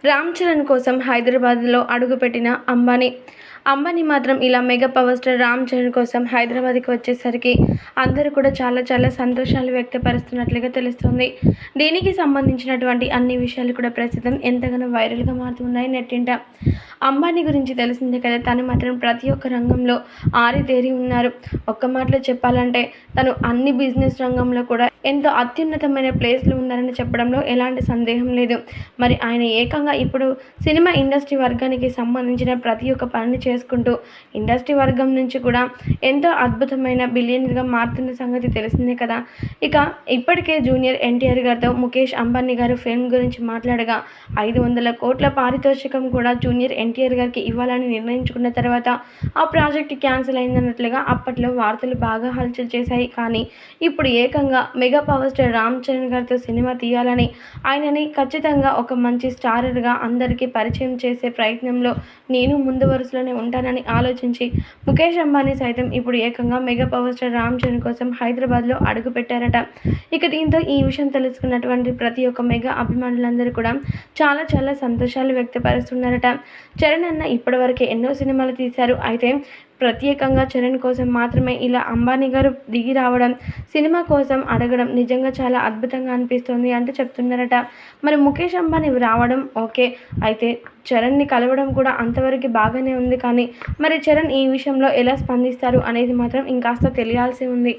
రామ్ చరణ్ కోసం హైదరాబాద్లో అడుగుపెట్టిన అంబానీ మాత్రం ఇలా mega power star Ram Charan కోసం హైదరాబాద్కి వచ్చేసరికి అందరూ కూడా చాలా సంతోషాలు వ్యక్తపరుస్తున్నట్లుగా తెలుస్తుంది. దీనికి సంబంధించినటువంటి అన్ని విషయాలు కూడా ప్రస్తుతం ఎంతగానో వైరల్గా మారుతున్నాయి నెట్టింట. అంబానీ గురించి తెలిసిందే కదా, తను మాత్రం ప్రతి ఒక్క రంగంలో ఆరితేరి ఉన్నారు. ఒక్క మాటలో చెప్పాలంటే తను అన్ని బిజినెస్ రంగంలో కూడా ఎంతో అత్యున్నతమైన ప్లేస్లో ఉన్నారని చెప్పడంలో ఎలాంటి సందేహం లేదు. మరి ఆయన ఏకంగా ఇప్పుడు సినిమా ఇండస్ట్రీ వర్గానికి సంబంధించిన ప్రతి ఒక్క పనిని చేసుకుంటూ ఇండస్ట్రీ వర్గం నుంచి కూడా ఎంతో అద్భుతమైన బిలియనర్గా మారుతున్న సంగతి తెలిసిందే కదా. ఇక ఇప్పటికే జూనియర్ ఎన్టీఆర్ గారితో ముఖేష్ అంబానీ గారు ఫిల్మ్ గురించి మాట్లాడగా 500 కోట్ల పారితోషికం కూడా జూనియర్ ఎన్టీఆర్ గారికి ఇవ్వాలని నిర్ణయించుకున్న తర్వాత ఆ ప్రాజెక్ట్ క్యాన్సిల్ అయిందన్నట్లుగా అప్పట్లో వార్తలు బాగా హల్చల్ చేశాయి. కానీ ఇప్పుడు ఏకంగా mega power star Ram Charan గారితో సినిమా తీయాలని, ఆయనని ఖచ్చితంగా ఒక మంచి స్టారర్గా అందరికీ పరిచయం చేసే ప్రయత్నంలో నేను ముందు వరుసలోనే ఉంటానని ఆలోచించి ముఖేష్ అంబానీ సైతం ఇప్పుడు ఏకంగా mega power star Ram Charan కోసం హైదరాబాద్లో అడుగు పెట్టారట. ఇక దీంతో ఈ విషయం తెలుసుకున్నటువంటి ప్రతి ఒక్క మెగా అభిమానులందరూ కూడా చాలా సంతోషాలు వ్యక్తపరుస్తున్నారట. చరణ్ అన్న ఇప్పటివరకు ఎన్నో సినిమాలు తీశారు. అయితే ప్రత్యేకంగా చరణ్ కోసం మాత్రమే ఇలా అంబానీ గారు దిగి రావడం, సినిమా కోసం అడగడం నిజంగా చాలా అద్భుతంగా అనిపిస్తుంది అంటూ చెప్తున్నారట. మరి ముఖేష్ అంబానీ రావడం ఓకే, అయితే చరణ్ని కలవడం కూడా అంతవరకు బాగానే ఉంది. కానీ మరి చరణ్ ఈ విషయంలో ఎలా స్పందిస్తారు అనేది మాత్రం ఇంకాస్త తెలియాల్సి ఉంది.